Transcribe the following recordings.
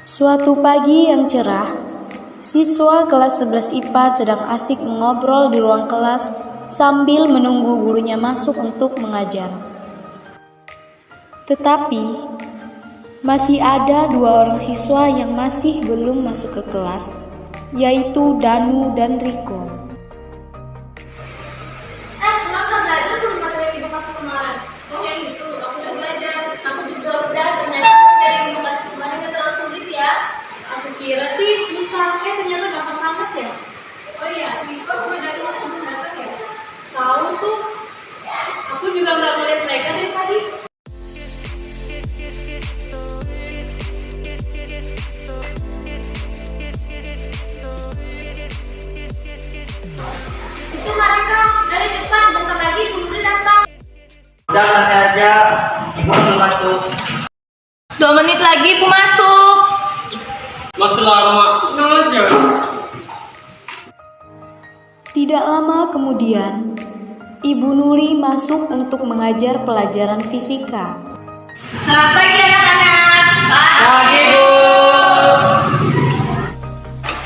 Suatu pagi yang cerah, siswa kelas 11 IPA sedang asik mengobrol di ruang kelas sambil menunggu gurunya masuk untuk mengajar. Tetapi, masih ada dua orang siswa yang masih belum masuk ke kelas, yaitu Danu dan Riko. Kenapa belajar belum materi yang ibu kasih kemarin? Oh yang itu, aku udah belajar. Aku juga udah, ternyata materi yang ibu kasih kemarin gak terlalu sulit ya. Aku kira sih susah, ternyata gampang banget ya. Oh iya, Riko sama Danu masih belum datang ya? Tahu tuh, aku juga gak ngeliat mereka dari tadi. Itu mereka, dari depan, bentar lagi guru datang. Udah santai aja, ibu belum masuk. 2 menit lagi ibu masuk. Masih lama, aja. Tidak lama kemudian, Ibu Nuri masuk untuk mengajar pelajaran fisika. Selamat pagi anak-anak. Pagi, Bu.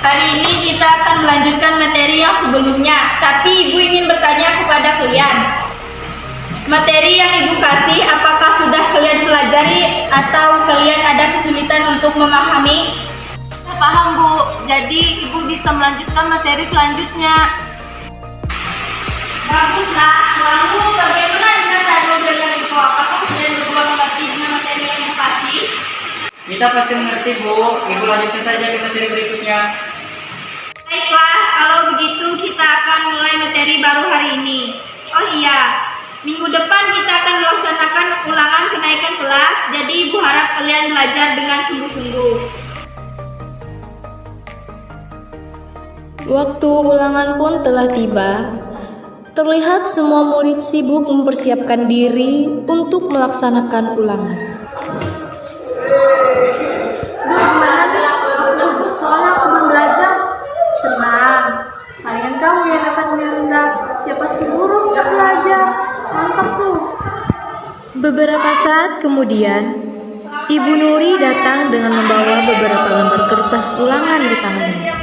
Hari ini kita akan melanjutkan materi yang sebelumnya, tapi ibu ingin bertanya kepada kalian. Materi yang ibu kasih, apakah sudah kalian pelajari atau kalian ada kesulitan untuk memahami? Paham Bu, jadi ibu bisa melanjutkan materi selanjutnya. Baguslah, lalu bagaimana dengan Danu dan Riko? Apakah kalian berdua mengerti dengan materi yang ibu kasih? Kita pasti mengerti, Bu. Ibu lanjutkan saja ke materi berikutnya. Baiklah, kalau begitu kita akan mulai materi baru hari ini. Oh iya, minggu depan kita akan melaksanakan ulangan kenaikan kelas, jadi ibu harap kalian belajar dengan sungguh-sungguh. Waktu ulangan pun telah tiba. Terlihat semua murid sibuk mempersiapkan diri untuk melaksanakan ulangan. Gimana nih? Soalnya aku belum belajar. Tenang, palingan kamu yang akan merendah. Siapa suruh nggak belajar? Mantap tuh. Beberapa saat kemudian, Ibu Nuri datang dengan membawa beberapa lembar kertas ulangan di tangannya.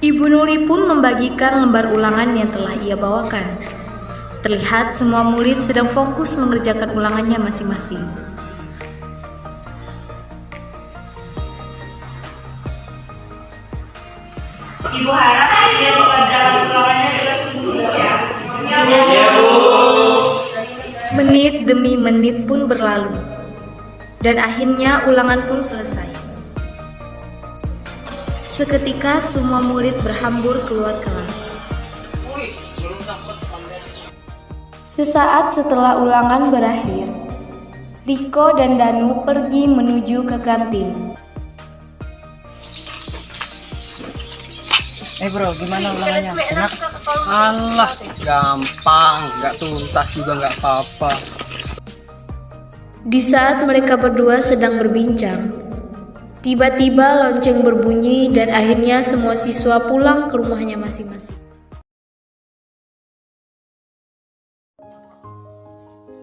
Ibu Nuri pun membagikan lembar ulangan yang telah ia bawakan. Terlihat semua murid sedang fokus mengerjakan ulangannya masing-masing. Ibu harap kalian mengerjakan ulangannya dengan sungguh-sungguh ya. Ya, Bu. Menit demi menit pun berlalu, dan akhirnya ulangan pun selesai. Seketika semua murid berhambur keluar kelas. Sesaat setelah ulangan berakhir, Riko dan Danu pergi menuju ke kantin. Bro, gimana ulangannya? Enak? Alah, gampang. Nggak tuntas juga nggak apa-apa. Di saat mereka berdua sedang berbincang, tiba-tiba lonceng berbunyi dan akhirnya semua siswa pulang ke rumahnya masing-masing.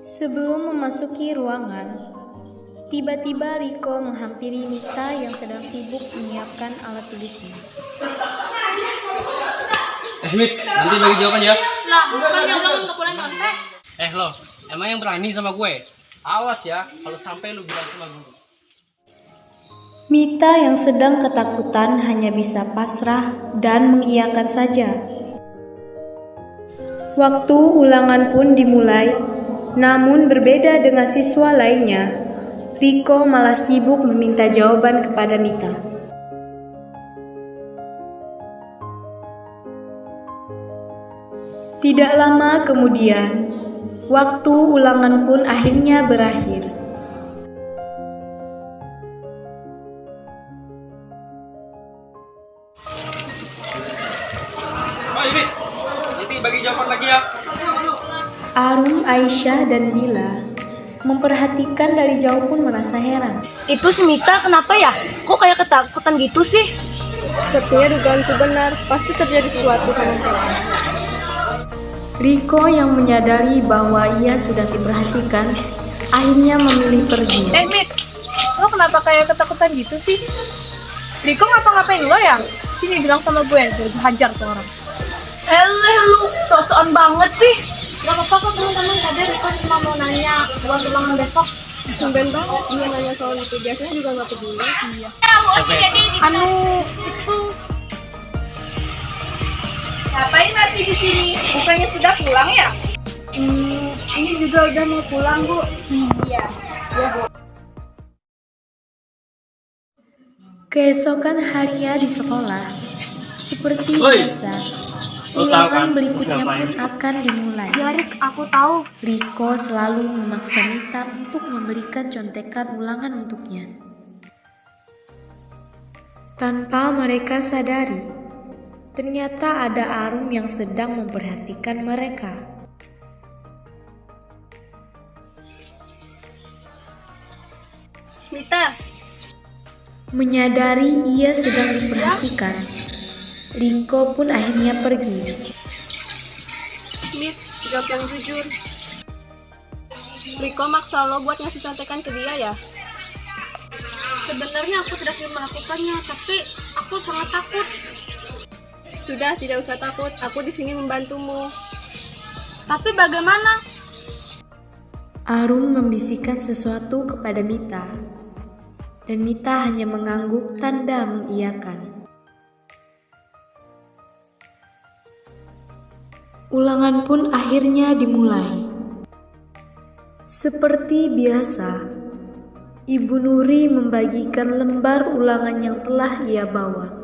Sebelum memasuki ruangan, tiba-tiba Riko menghampiri Mita yang sedang sibuk menyiapkan alat tulisnya. Mit, nanti bagi jawaban ya. Lah, bukannya ulangan nggak boleh nyontek? Lo, emang yang berani sama gue? Awas ya, kalau sampai lu bilang sama guru. Mita yang sedang ketakutan hanya bisa pasrah dan mengiyakan saja. Waktu ulangan pun dimulai, namun berbeda dengan siswa lainnya, Riko malah sibuk meminta jawaban kepada Mita. Tidak lama kemudian, waktu ulangan pun akhirnya berakhir. Oh iya, Mit. Nanti bagi jawaban lagi ya. Arum, Aisyah, dan Bila memperhatikan dari jauh pun merasa heran. Itu si Mita kenapa ya? Kok kayak ketakutan gitu sih? Sepertinya dugaanku benar, pasti terjadi sesuatu sama mereka. Riko yang menyadari bahwa ia sedang diperhatikan akhirnya memilih pergi. Mit, lo kenapa kayak ketakutan gitu sih? Riko ngapa-ngapain lo ya? Sini bilang sama gue hajar tuh orang. Lu sok-sokan banget sih. Gak apa-apa kok teman-teman, tadi Riko cuma mau nanya buat ulangan besok. Sumben banget dia nanya soal itu. Biasanya juga nggak peduli. Iya. Itu Ngapain masih di sini? Bukannya sudah pulang ya? Ini juga udah mau pulang, Bu. Iya. Keesokan harinya di sekolah, seperti Woi, biasa, lo tahu kan ulangan berikutnya ngapain? pun akan dimulai. Ya, Rik, aku tahu. Riko selalu memaksa Mita untuk memberikan contekan ulangan untuknya. Tanpa mereka sadari, ternyata ada Arum yang sedang memperhatikan mereka. Mita, Menyadari ia sedang diperhatikan, Riko pun akhirnya pergi. Mit, jawab yang jujur. Riko maksa lo buat ngasih contekan ke dia ya? Sebenarnya aku tidak ingin melakukannya, tapi aku sangat takut. Sudah, tidak usah takut. Aku di sini membantumu. Tapi bagaimana? Arum membisikkan sesuatu kepada Mita, dan Mita hanya mengangguk tanda mengiyakan. Ulangan pun akhirnya dimulai. Seperti biasa, Ibu Nuri membagikan lembar ulangan yang telah ia bawa.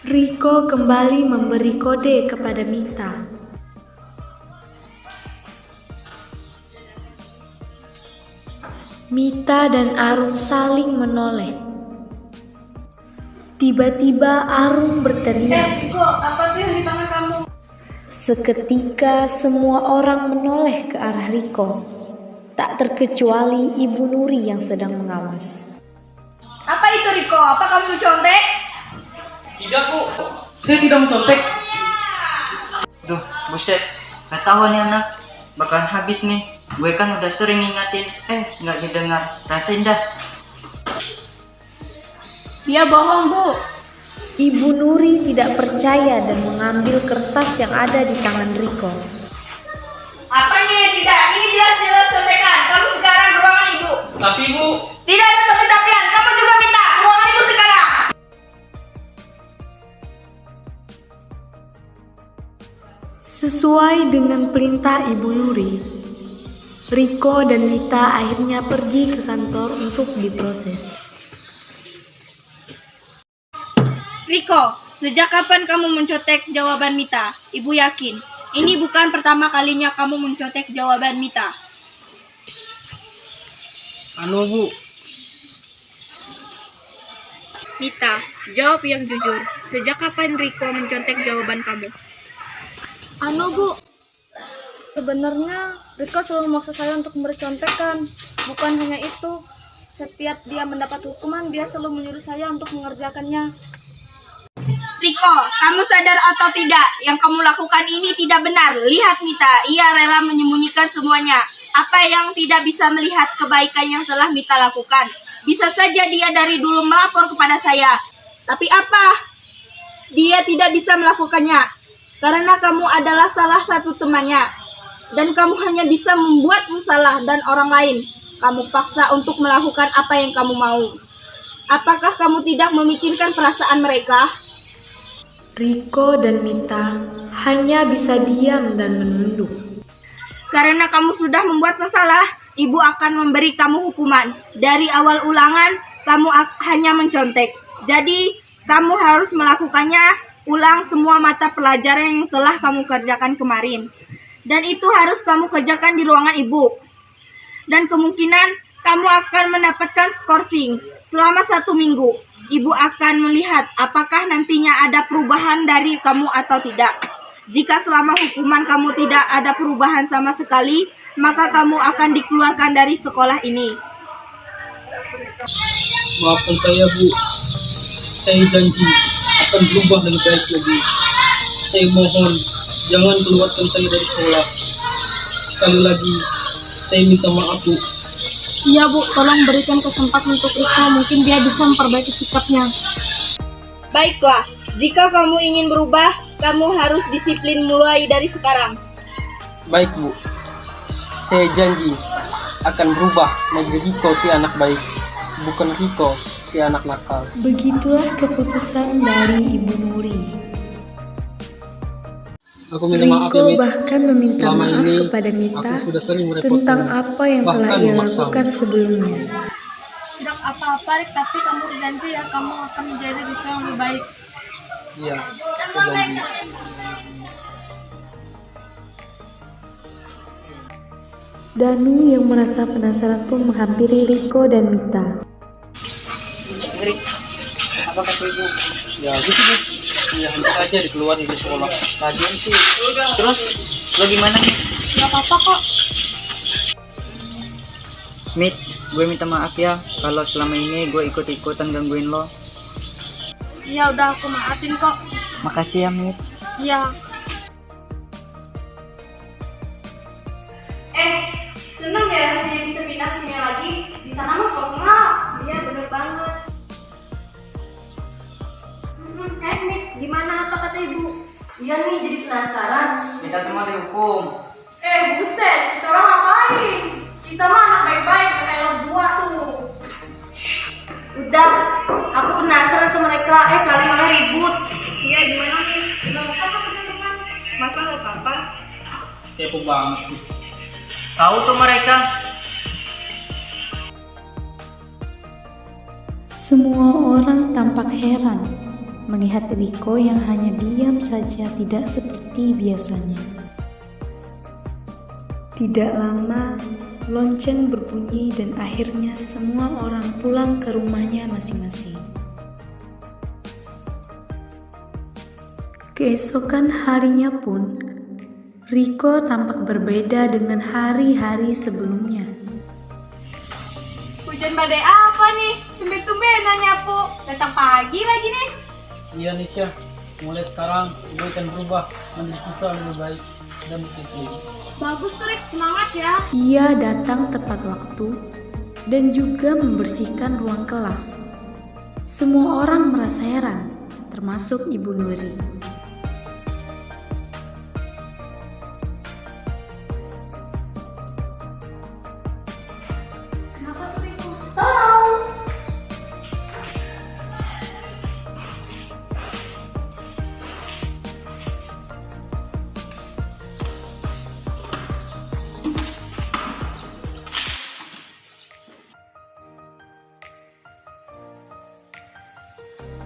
Riko kembali memberi kode kepada Mita. Mita dan Arum saling menoleh. Tiba-tiba Arum berteriak. Riko, apa tuh yang di tangan kamu? Seketika semua orang menoleh ke arah Riko, tak terkecuali Ibu Nuri yang sedang mengawas. Apa itu Riko? Apa kamu contek? Tidak, Bu. Saya tidak mencontek. Duh, buset. Gak tahu nih anak. Bakalan habis nih. Gue kan udah sering ngingatin. Nggak didengar. Rasain dah. Dia bohong, Bu. Ibu Nuri tidak percaya dan mengambil kertas yang ada di tangan Riko. Apanya yang tidak? Ini jelas-jelas contekan. Kamu sekarang ke ruangan ibu. Tapi, Bu, Tidak ada tapi-tapian. Kamu juga minta ke ruangan ibu sekarang. Sesuai dengan perintah Ibu Nuri, Riko dan Mita akhirnya pergi ke kantor untuk diproses. Riko, sejak kapan kamu mencontek jawaban Mita? Ibu yakin, ini bukan pertama kalinya kamu mencontek jawaban Mita. Bu. Mita, jawab yang jujur. Sejak kapan Riko mencontek jawaban kamu? Bu. Sebenarnya Riko selalu memaksa saya untuk memberi contekan. Bukan hanya itu, setiap dia mendapat hukuman, dia selalu menyuruh saya untuk mengerjakannya. Riko, kamu sadar atau tidak? Yang kamu lakukan ini tidak benar. Lihat Mita, ia rela menyembunyikan semuanya. Apa yang tidak bisa melihat kebaikan yang telah Mita lakukan? Bisa saja dia dari dulu melapor kepada saya. Tapi apa? Dia tidak bisa melakukannya. Karena kamu adalah salah satu temannya. Dan kamu hanya bisa membuat masalah dan orang lain. Kamu paksa untuk melakukan apa yang kamu mau. Apakah kamu tidak memikirkan perasaan mereka? Riko dan Mita hanya bisa diam dan menunduk. Karena kamu sudah membuat masalah, ibu akan memberi kamu hukuman. Dari awal ulangan, kamu hanya mencontek. Jadi, kamu harus melakukannya ulang semua mata pelajaran yang telah kamu kerjakan kemarin. Dan itu harus kamu kerjakan di ruangan ibu. Dan kemungkinan kamu akan mendapatkan skorsing selama 1 minggu. Ibu akan melihat apakah nantinya ada perubahan dari kamu atau tidak. Jika selama hukuman kamu tidak ada perubahan sama sekali, maka kamu akan dikeluarkan dari sekolah ini. Maafkan saya, Bu. Saya janji akan berubah lebih baik lagi. Saya mohon, jangan keluarkan saya dari sekolah. Sekali lagi, saya minta maaf, Bu. Iya Bu, tolong berikan kesempatan untuk Riko, mungkin dia bisa memperbaiki sikapnya. Baiklah, jika kamu ingin berubah, kamu harus disiplin mulai dari sekarang. Baik, Bu. Saya janji akan berubah menjadi Riko si anak baik, bukan Riko si anak nakal. Begitulah keputusan dari Ibu Nuri. Aku minta maaf ya, Riko Mit. bahkan meminta Selama maaf ini kepada Mita aku sudah sering merepotkan, tentang apa yang telah bahkan ia memaksamu. lakukan sebelumnya. Tidak apa-apa, Rik, tapi kamu janji ya kamu akan menjadi Riko yang lebih baik. Iya, saya janji. Danu yang merasa penasaran pun menghampiri Riko dan Mita. Apa kata ibu? Ya gitu, Bu. Ya hampir aja dikeluarin dari sekolah. Lagian sih. Terus lo gimana nih? Gak apa-apa kok. Mit, gue minta maaf ya kalau selama ini gue ikut-ikutan gangguin lo. Iya udah aku maafin kok. Makasih ya, Mit. Iya. Senang ya rasanya bisa pindah ke sini lagi. Di sana mah kok kenal. Iya bener banget. Mit, gimana apa kata ibu? Iya nih jadi penasaran. Kita semua dihukum. Buset, kita orang ngapain? Kita mah anak baik-baik, gak kayak lo berdua tuh. Udah, aku penasaran sama mereka. Kalian malah ribut. Iya gimana nih? Gak apa-apa teman-teman. Masa gak apa-apa? Kepo banget sih. Tahu tuh mereka. Semua orang tampak heran melihat Riko yang hanya diam saja, tidak seperti biasanya. Tidak lama, lonceng berbunyi dan akhirnya semua orang pulang ke rumahnya masing-masing. Keesokan harinya pun, Riko tampak berbeda dengan hari-hari sebelumnya. Hujan badai apa nih? Tumben-tumbenan nyapu. Datang pagi lagi nih. Iya, Nisha. Mulai sekarang gue akan berubah menjadi siswa yang lebih baik dan disiplin. Bagus tuh Rik, semangat ya. Ia datang tepat waktu dan juga membersihkan ruang kelas. Semua orang merasa heran, termasuk Ibu Nuri.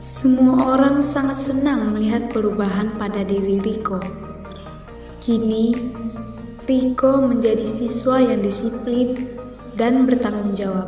Semua orang sangat senang melihat perubahan pada diri Riko. Kini, Riko menjadi siswa yang disiplin dan bertanggung jawab.